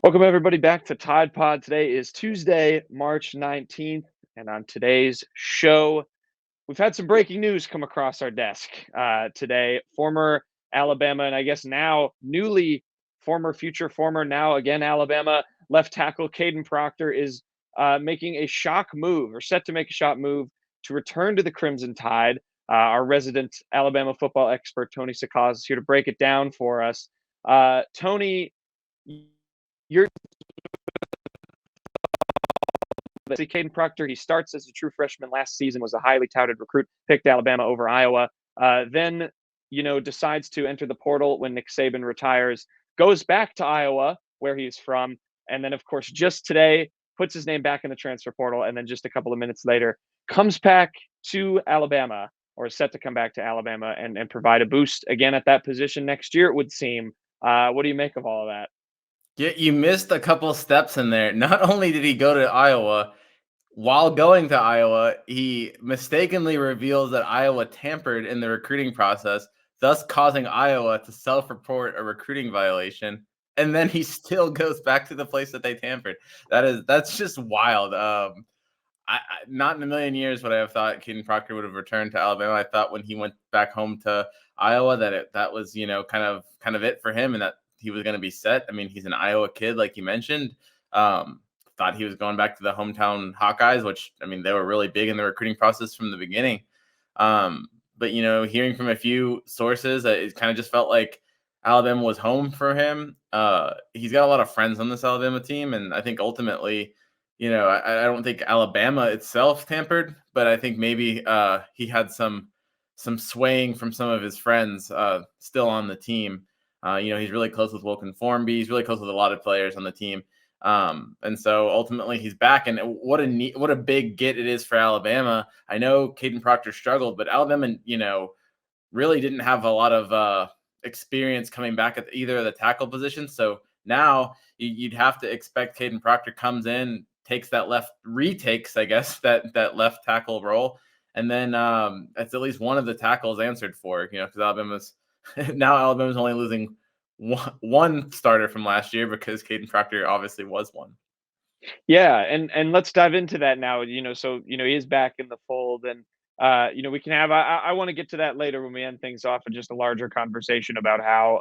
Welcome everybody back to Tide Pod. Today is Tuesday, March 19th, and on today's show, we've had some breaking news come across our desk today. Former Alabama, and I guess now newly former, now again Alabama left tackle Kadyn Proctor is making a shock move, or set to make a shock move to return to the Crimson Tide. Our resident Alabama football expert Tony Tsoukalas is here to break it down for us. Tony, you're see Kaden Proctor. He starts as a true freshman last season, was a highly touted recruit, picked Alabama over Iowa. Then, decides to enter the portal when Nick Saban retires, goes back to Iowa, where he's from. And then, of course, just today, puts his name back in the transfer portal. And then just a couple of minutes later, comes back to Alabama, or is set to come back to Alabama and provide a boost again at that position next year, it would seem. What do you make of all of that? Yeah, you missed a couple steps in there. Not only did he go to Iowa, while going to Iowa, he mistakenly reveals that Iowa tampered in the recruiting process, thus causing Iowa to self-report a recruiting violation. And then he still goes back to the place that they tampered. That's just wild. Not in a million years would I have thought Kadyn Proctor would have returned to Alabama. I thought when he went back home to Iowa that was kind of it for him, and that he was going to be set. I mean, he's an Iowa kid, like you mentioned. Thought he was going back to the hometown Hawkeyes, which I mean they were really big in the recruiting process from the beginning. But hearing from a few sources, it kind of just felt like Alabama was home for him. He's got a lot of friends on this Alabama team, and I think ultimately I don't think Alabama itself tampered, but I think maybe he had some swaying from some of his friends still on the team. He's really close with Wilkin Formby. He's really close with a lot of players on the team. And so ultimately he's back, and what a big get it is for Alabama. I know Kadyn Proctor struggled, but Alabama, really didn't have a lot of experience coming back at either of the tackle positions. So now you'd have to expect Kadyn Proctor comes in, retakes, I guess, that left tackle role. And then it's at least one of the tackles answered for, because Alabama's only losing one starter from last year because Kadyn Proctor obviously was one. Yeah, and let's dive into that now. So he is back in the fold, and we can have. I want to get to that later when we end things off, and just a larger conversation about how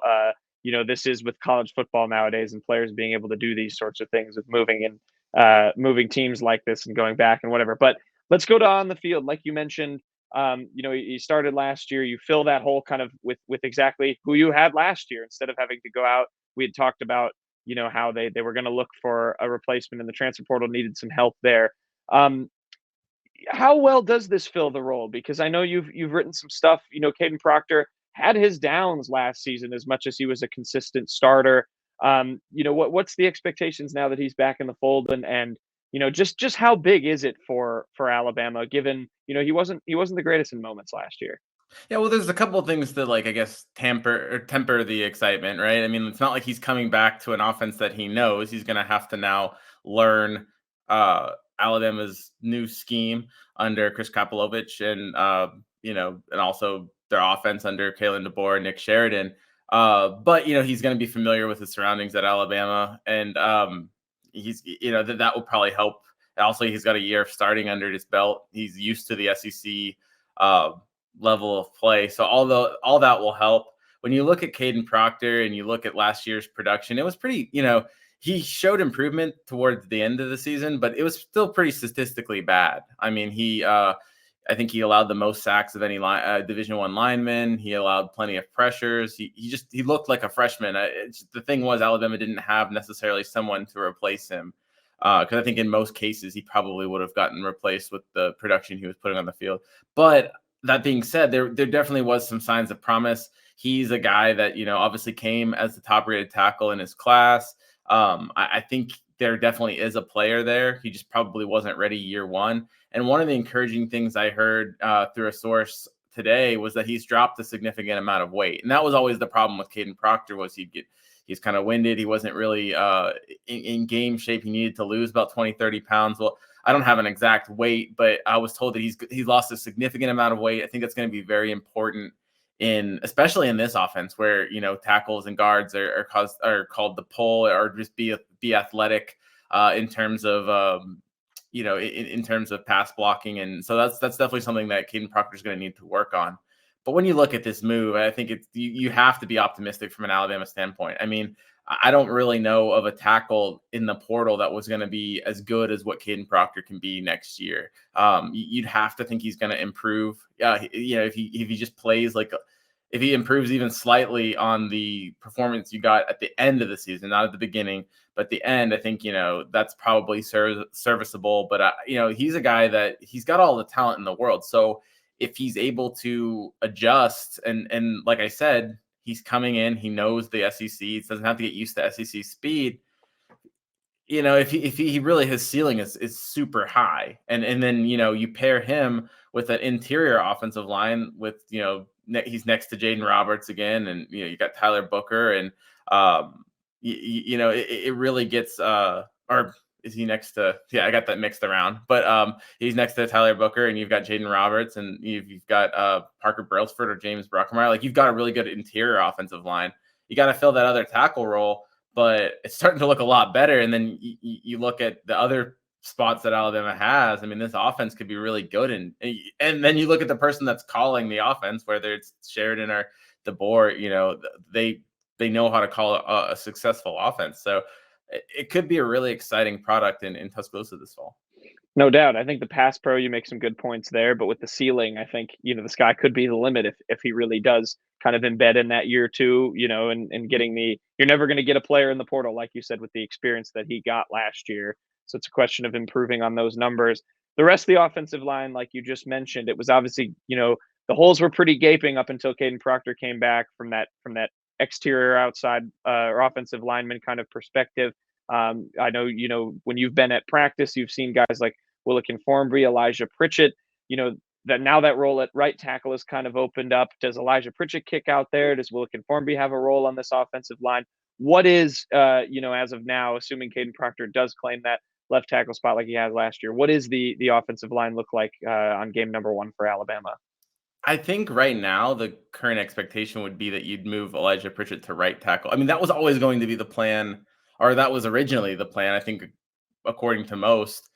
this is with college football nowadays, and players being able to do these sorts of things with moving teams like this and going back and whatever. But let's go to on the field, like you mentioned. He started last year. You fill that hole kind of with exactly who you had last year, instead of having to go out. We had talked about how they were going to look for a replacement in the transfer portal, needed some help there. Um, how well does this fill the role? Because I know you've written some stuff. Kaden Proctor had his downs last season as much as he was a consistent starter. What's the expectations now that he's back in the fold, and just how big is it for Alabama, given he wasn't the greatest in moments last year. Yeah, well, there's a couple of things that, like, I guess, temper the excitement, right? I mean, it's not like he's coming back to an offense that he knows. He's going to have to now learn Alabama's new scheme under Chris Kapilovic, and and also their offense under Kalen DeBoer and Nick Sheridan. But he's going to be familiar with the surroundings at Alabama, and he's that will probably help. Also, he's got a year of starting under his belt. He's used to the SEC level of play. So all that will help. When you look at Kadyn Proctor and you look at last year's production, it was pretty, he showed improvement towards the end of the season, but it was still pretty statistically bad. I mean, I think he allowed the most sacks of any Division I lineman. He allowed plenty of pressures. He looked like a freshman. The thing was, Alabama didn't have necessarily someone to replace him. Because I think in most cases he probably would have gotten replaced with the production he was putting on the field. But that being said, there definitely was some signs of promise. He's a guy that obviously came as the top rated tackle in his class. I think there definitely is a player there. He just probably wasn't ready year one. And one of the encouraging things I heard through a source today was that he's dropped a significant amount of weight. And that was always the problem with Kadyn Proctor, was he's kind of winded. He wasn't really in game shape. He needed to lose about 20, 30 pounds. Well, I don't have an exact weight, but I was told that he's lost a significant amount of weight. I think that's going to be very important especially in this offense where tackles and guards are called to pull or just be athletic in terms of in terms of pass blocking. And so that's definitely something that Kadyn Proctor is going to need to work on. But when you look at this move, I think you have to be optimistic from an Alabama standpoint. I mean, I don't really know of a tackle in the portal that was going to be as good as what Kadyn Proctor can be next year. You'd have to think he's going to improve. If he just plays if he improves even slightly on the performance you got at the end of the season, not at the beginning, but the end, I think that's probably serviceable. But he's a guy that he's got all the talent in the world. So if he's able to adjust and like I said, he's coming in, he knows the SEC, he doesn't have to get used to SEC speed. If he really, his ceiling is super high, and then you pair him with an interior offensive line with he's next to Jaden Roberts again, and you got Tyler Booker, and it really gets or is he next to? Yeah, I got that mixed around, but he's next to Tyler Booker, and you've got Jaden Roberts, and you've got Parker Brailsford or James Bruckmeyer. Like, you've got a really good interior offensive line. You got to fill that other tackle role, but it's starting to look a lot better. And then you look at the other spots that Alabama has. I mean, this offense could be really good, and then you look at the person that's calling the offense, whether it's Sheridan or DeBoer. They know how to call a successful offense. So it could be a really exciting product in Tuscaloosa this fall. No doubt. I think the pass pro, you make some good points there, but with the ceiling, I think, the sky could be the limit if he really does kind of embed in that year two, and getting you're never going to get a player in the portal, like you said, with the experience that he got last year. So it's a question of improving on those numbers. The rest of the offensive line, like you just mentioned, it was obviously, the holes were pretty gaping up until Kadyn Proctor came back from that exterior outside or offensive lineman kind of perspective. I know, when you've been at practice, you've seen guys like Willikin Formby, Elijah Pritchett, that now that role at right tackle is kind of opened up. Does Elijah Pritchett kick out there? Does Willikin Formby have a role on this offensive line? What is, as of now, assuming Kadyn Proctor does claim that left tackle spot like he had last year, what is the offensive line look like on game number 1 for Alabama? I think right now the current expectation would be that you'd move Elijah Pritchett to right tackle. I mean, that was always going to be the plan, or that was originally the plan. I think, according to most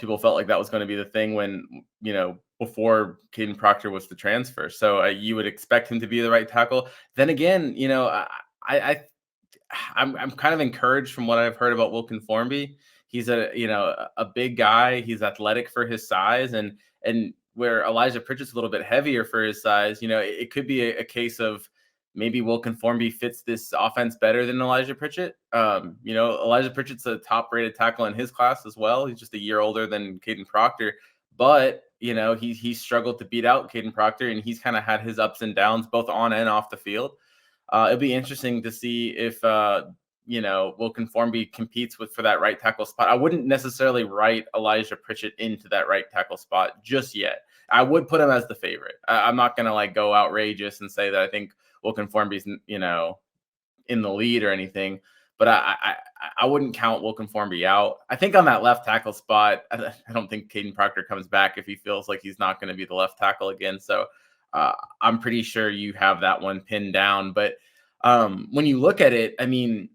people felt like that was going to be the thing when, before Kadyn Proctor was the transfer. So you would expect him to be the right tackle. Then again, I'm kind of encouraged from what I've heard about Wilkin Formby. He's a big guy. He's athletic for his size, and where Elijah Pritchett's a little bit heavier for his size, it could be a case of maybe Wilkin Formby fits this offense better than Elijah Pritchett. Elijah Pritchett's a top-rated tackle in his class as well. He's just a year older than Kadyn Proctor, but he's struggled to beat out Kadyn Proctor, and he's kind of had his ups and downs both on and off the field. It'll be interesting to see if Wilkin Formby competes for that right tackle spot. I wouldn't necessarily write Elijah Pritchett into that right tackle spot just yet. I would put him as the favorite. I'm not going to go outrageous and say that I think Wilkin Formby's in the lead or anything, but I wouldn't count Wilkin Formby out. I think on that left tackle spot, I don't think Kadyn Proctor comes back if he feels like he's not going to be the left tackle again. So I'm pretty sure you have that one pinned down. But when you look at it, I mean,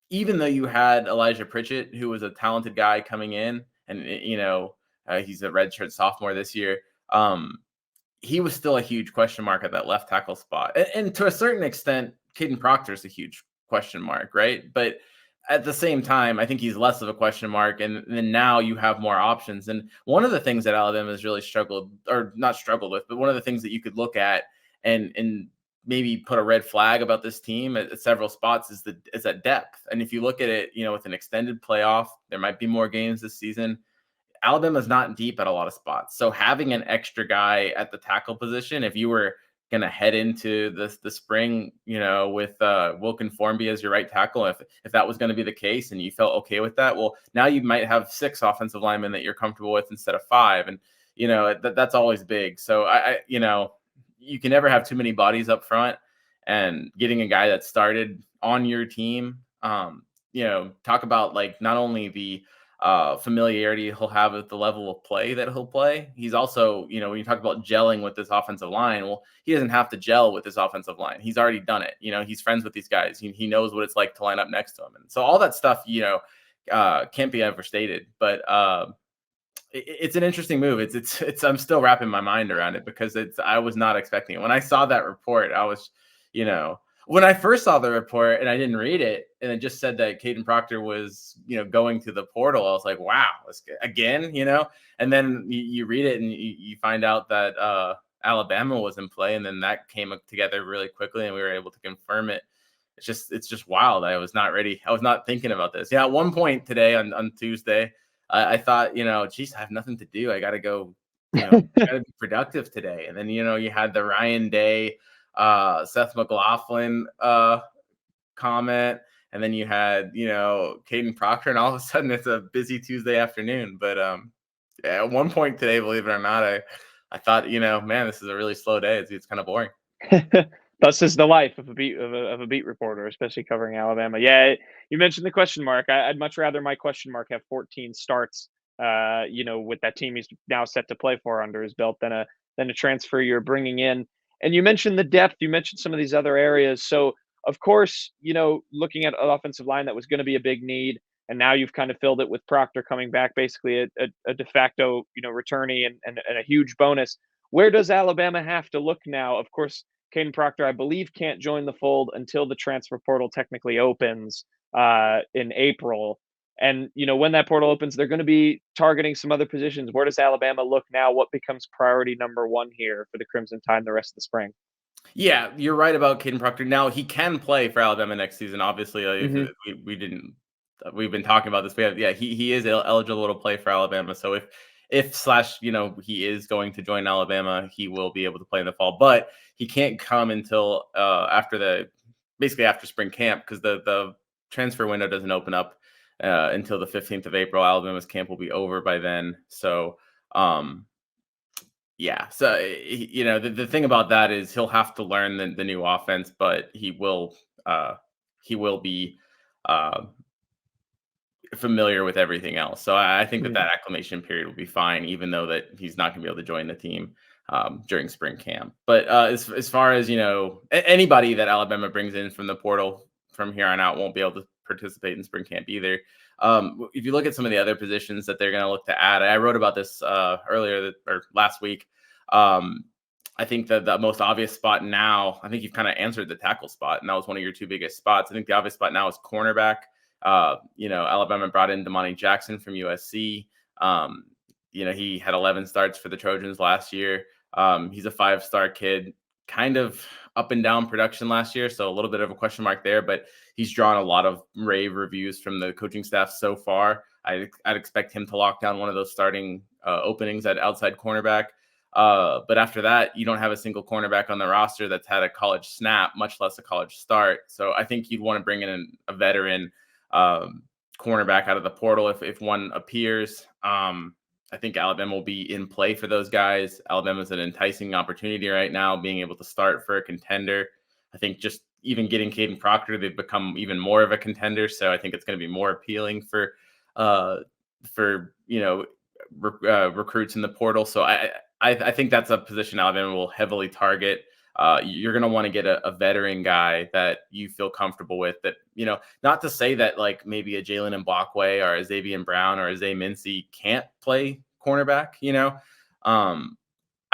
even though you had Elijah Pritchett, who was a talented guy coming in, and he's a redshirt sophomore this year, he was still a huge question mark at that left tackle spot. And to a certain extent, Kadyn Proctor is a huge question mark, right? But at the same time, I think he's less of a question mark, and then now you have more options. And one of the things that Alabama has really struggled, or not struggled with, but one of the things that you could look at and maybe put a red flag about this team at several spots is that depth. And if you look at it, with an extended playoff, there might be more games this season. Alabama's not deep at a lot of spots. So having an extra guy at the tackle position, if you were going to head into the spring, with Wilkin Formby as your right tackle, if that was going to be the case and you felt okay with that, well, now you might have 6 offensive linemen that you're comfortable with instead of 5. And, that's always big. So you can never have too many bodies up front, and getting a guy that started on your team, talk about not only the familiarity he'll have with the level of play that he'll play. He's also, when you talk about gelling with this offensive line, well, he doesn't have to gel with this offensive line. He's already done it. He's friends with these guys. He knows what it's like to line up next to him. And so all that stuff, can't be overstated. But it's an interesting move. It's I'm still wrapping my mind around it because I was not expecting it. When I saw that report, I was, when I first saw the report and I didn't read it and it just said that Kadyn Proctor was, going to the portal, I was like, wow, again, and then you read it and you find out that Alabama was in play, and then that came together really quickly and we were able to confirm it. It's just wild. I was not ready. I was not thinking about this. Yeah. At one point today on Tuesday, I thought, geez, I have nothing to do. I got to go, got to be productive today. And then, you had the Ryan Day, Seth McLaughlin comment. And then you had, Kadyn Proctor, and all of a sudden it's a busy Tuesday afternoon. But at one point today, believe it or not, I thought, man, this is a really slow day. It's kind of boring. Thus is the life of a beat reporter, especially covering Alabama. Yeah, you mentioned the question mark. I'd much rather my question mark have 14 starts, with that team he's now set to play for under his belt than a transfer you're bringing in. And you mentioned the depth. You mentioned some of these other areas. So of course, looking at an offensive line that was going to be a big need, and now you've kind of filled it with Proctor coming back, basically a de facto, returnee and a huge bonus. Where does Alabama have to look now? Of course, Kaden Proctor, I believe, can't join the fold until the transfer portal technically opens in April. And when that portal opens, they're going to be targeting some other positions. Where does Alabama look now? What becomes priority number one here for the Crimson Tide the rest of the spring? Yeah, you're right about Kadyn Proctor. Now he can play for Alabama next season. Obviously, Hmm. we didn't. We've been talking about this. He is eligible to play for Alabama. So if slash he is going to join Alabama, he will be able to play in the fall. But he can't come until basically after spring camp, because the transfer window doesn't open up until the 15th of April. Alabama's camp will be over by then. So yeah. So, the thing about that is he'll have to learn the new offense, but he will be uh, familiar with everything else. So I think that acclimation period will be fine, even though that he's not going to be able to join the team during spring camp. But as far as anybody that Alabama brings in from the portal from here on out won't be able to participate in spring camp either. If you look at some of the other positions that they're going to look to add, I wrote about this or last week. I think that the most obvious spot now, I think you've kind of answered the tackle spot, and that was one of your two biggest spots. I think the obvious spot now is cornerback. Alabama brought in Damani Jackson from USC. He had 11 starts for the Trojans last year. He's a 5-star kid, kind of up and down production last year, so a little bit of a question mark there, but he's drawn a lot of rave reviews from the coaching staff so far. I'd expect him to lock down one of those starting openings at outside cornerback. But after that, you don't have a single cornerback on the roster that's had a college snap, much less a college start. So I think you'd want to bring in a veteran cornerback out of the portal if one appears. I think Alabama will be in play for those guys. Alabama's an enticing opportunity right now, being able to start for a contender. I think just even getting Kadyn Proctor, they've become even more of a contender. So I think it's going to be more appealing for recruits in the portal. So I think that's a position Alabama will heavily target. You're going to want to get a veteran guy that you feel comfortable with, that, not to say that like maybe a Jalen Mbakwe or a Xavier Brown or a Zay Mincy can't play cornerback,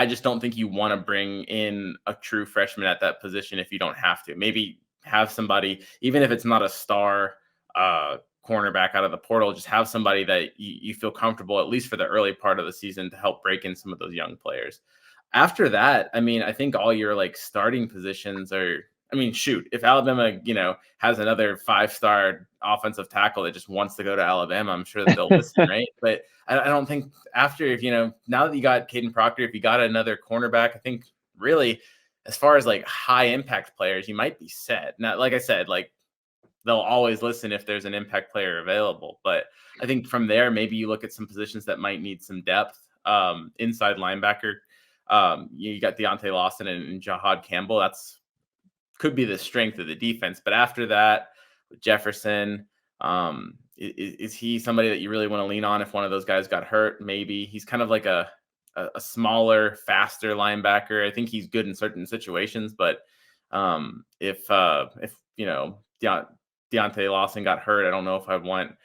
I just don't think you want to bring in a true freshman at that position if you don't have to. Maybe have somebody, even if it's not a star cornerback out of the portal, just have somebody that you feel comfortable, at least for the early part of the season, to help break in some of those young players. After that, I think all your like starting positions are, shoot, if Alabama, has another 5-star offensive tackle that just wants to go to Alabama, I'm sure that they'll listen, right? But I don't think after, now that you got Kadyn Proctor, if you got another cornerback, I think really, as far as like high impact players, you might be set. Now, like I said, like they'll always listen if there's an impact player available. But I think from there, maybe you look at some positions that might need some depth. Inside linebacker, you got Deontay Lawson and Jahad Campbell. That's could be the strength of the defense. But after that, with Jefferson, is he somebody that you really want to lean on if one of those guys got hurt? Maybe he's kind of like a smaller, faster linebacker. I think he's good in certain situations, but if Deontay Lawson got hurt, I don't know if I'd want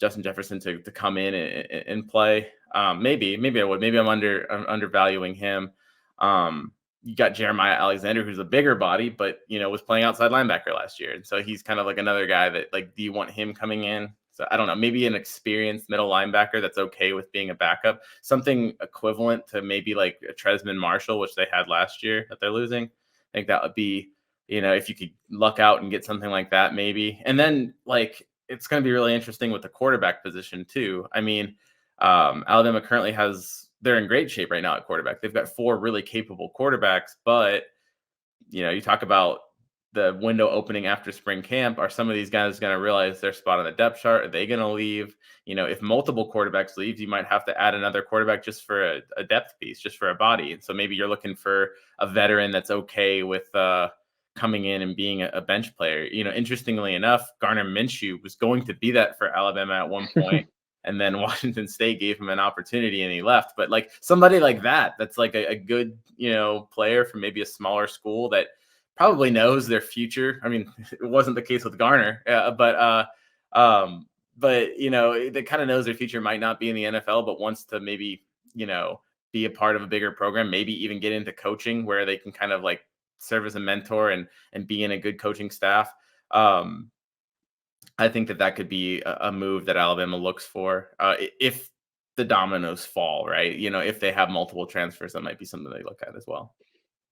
Justin Jefferson to come in and play. Maybe I would. Maybe I'm undervaluing him. You got Jeremiah Alexander, who's a bigger body, but was playing outside linebacker last year, and so he's kind of like another guy that, like, do you want him coming in? So I don't know, maybe an experienced middle linebacker that's okay with being a backup, something equivalent to maybe like a Tresman Marshall, which they had last year that they're losing. I think that would be, if you could luck out and get something like that, maybe. And then, like, it's going to be really interesting with the quarterback position too. I mean, Alabama currently they're in great shape right now at quarterback. They've got 4 really capable quarterbacks, but you talk about the window opening after spring camp. Are some of these guys going to realize their spot on the depth chart? Are they going to leave? If multiple quarterbacks leave, you might have to add another quarterback just for a depth piece, just for a body. And so maybe you're looking for a veteran that's okay with coming in and being a bench player. Interestingly enough, Garner Minshew was going to be that for Alabama at one point. And then Washington State gave him an opportunity and he left. But like somebody like that's like a good, player from maybe a smaller school that probably knows their future. I mean, it wasn't the case with Garner, but they kind of knows their future might not be in the NFL, but wants to maybe, be a part of a bigger program, maybe even get into coaching where they can kind of like serve as a mentor and be in a good coaching staff. I think that could be a move that Alabama looks for if the dominoes fall, right? If they have multiple transfers, that might be something they look at as well.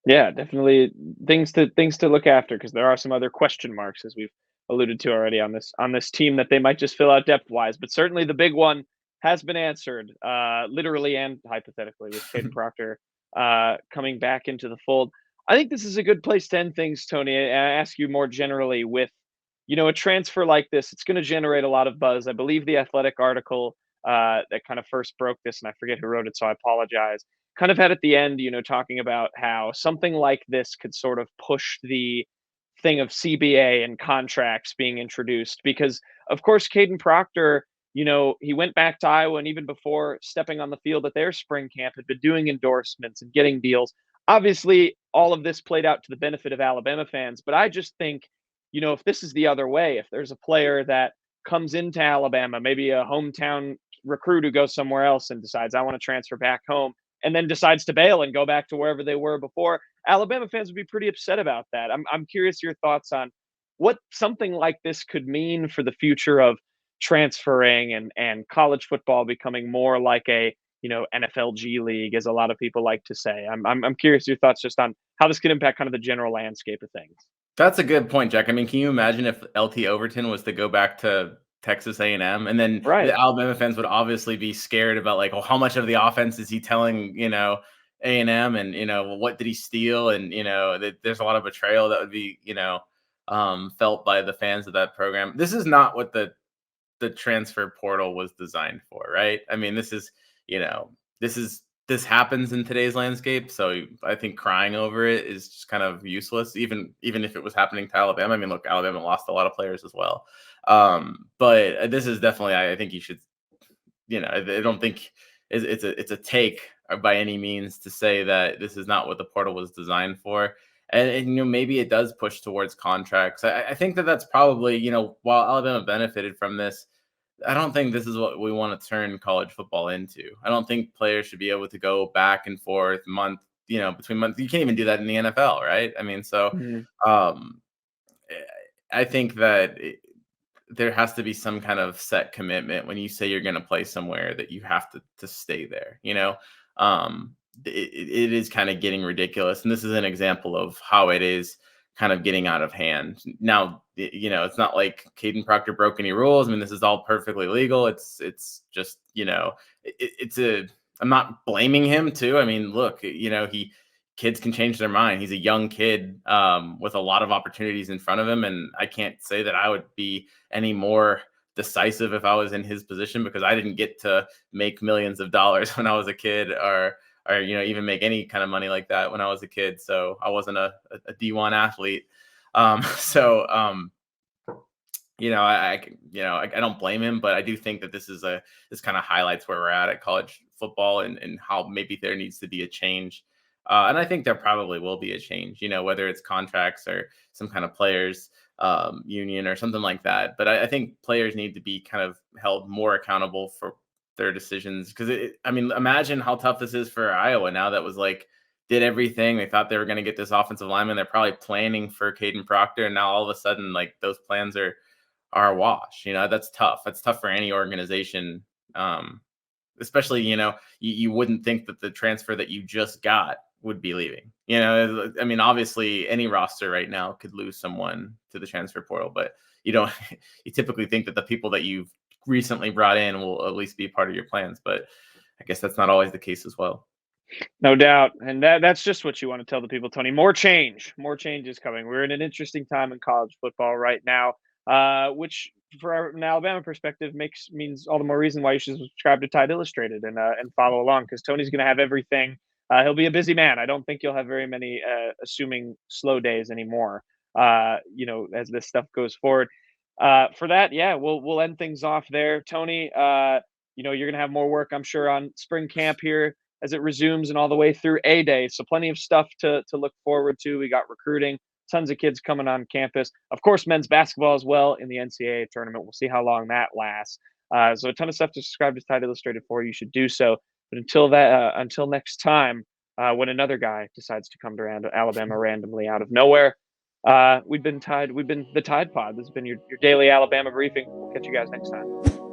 Yeah, definitely things to look after because there are some other question marks as we've alluded to already on this team that they might just fill out depth wise. But certainly the big one has been answered, literally and hypothetically, with Kadyn Proctor coming back into the fold. I think this is a good place to end things, Tony. And I ask you more generally with a transfer like this, it's going to generate a lot of buzz. I believe the Athletic article that kind of first broke this, and I forget who wrote it, so I apologize, kind of had at the end, talking about how something like this could sort of push the thing of CBA and contracts being introduced. Because, of course, Kaden Proctor, he went back to Iowa, and even before stepping on the field at their spring camp, had been doing endorsements and getting deals. Obviously, all of this played out to the benefit of Alabama fans, but I just think, if this is the other way, if there's a player that comes into Alabama, maybe a hometown recruit who goes somewhere else and decides, I want to transfer back home, and then decides to bail and go back to wherever they were before, Alabama fans would be pretty upset about that. I'm curious your thoughts on what something like this could mean for the future of transferring and college football becoming more like a NFL G League, as a lot of people like to say. I'm curious your thoughts just on how this could impact kind of the general landscape of things. That's a good point, Jack. I mean, can you imagine if LT Overton was to go back to Texas A&M, and then Right. the Alabama fans would obviously be scared about, like, well, how much of the offense is he telling, A&M, and well, what did he steal? And there's a lot of betrayal that would be felt by the fans of that program. This is not what the transfer portal was designed for, right? I mean, this happens in today's landscape, so I think crying over it is just kind of useless. Even if it was happening to Alabama, I mean, look, Alabama lost a lot of players as well. But this is definitely, I think you should, I don't think it's a take by any means to say that this is not what the portal was designed for. And maybe it does push towards contracts. I think that's probably, while Alabama benefited from this, I don't think this is what we want to turn college football into. I don't think players should be able to go back and forth between months. You can't even do that in the NFL, right? I mean, so Mhm. um, I think that there has to be some kind of set commitment when you say you're going to play somewhere, that you have to stay there. It is kind of getting ridiculous, and this is an example of how it is kind of getting out of hand. Now, it's not like Kadyn Proctor broke any rules. I mean, this is all perfectly legal. It's just, it's a, I'm not blaming him too. I mean, look, kids can change their mind. He's a young kid with a lot of opportunities in front of him. And I can't say that I would be any more decisive if I was in his position, because I didn't get to make millions of dollars when I was a kid, or even make any kind of money like that when I was a kid. So I wasn't a D1 athlete. So I don't blame him, but I do think that this kind of highlights where we're at college football, and how maybe there needs to be a change. And I think there probably will be a change, whether it's contracts or some kind of players union or something like that. But I think players need to be kind of held more accountable for their decisions, because I mean, imagine how tough this is for Iowa now that was like did everything. They thought they were going to get this offensive lineman. They're probably planning for Kadyn Proctor, and now all of a sudden, like those plans are a wash. That's tough. That's tough for any organization. Especially, you wouldn't think that the transfer that you just got would be leaving. I mean, obviously any roster right now could lose someone to the transfer portal, but you don't you typically think that the people that you've recently brought in will at least be part of your plans, but I guess that's not always the case as well. No doubt, and that's just what you want to tell the people, Tony. More change is coming. We're in an interesting time in college football right now, which, an Alabama perspective, means all the more reason why you should subscribe to Tide Illustrated and follow along, because Tony's going to have everything. He'll be a busy man. I don't think you'll have very many assuming slow days anymore. As this stuff goes forward. For that, yeah, we'll end things off there, Tony. You're going to have more work, I'm sure, on spring camp here as it resumes and all the way through A-Day. So plenty of stuff to look forward to. We got recruiting, tons of kids coming on campus. Of course, men's basketball as well in the NCAA tournament. We'll see how long that lasts. So a ton of stuff to subscribe to Tide Illustrated for. You should do so. But until next time, when another guy decides to come to Alabama randomly out of nowhere, we've been the Tide Pod. This has been your daily Alabama briefing. We'll catch you guys next time.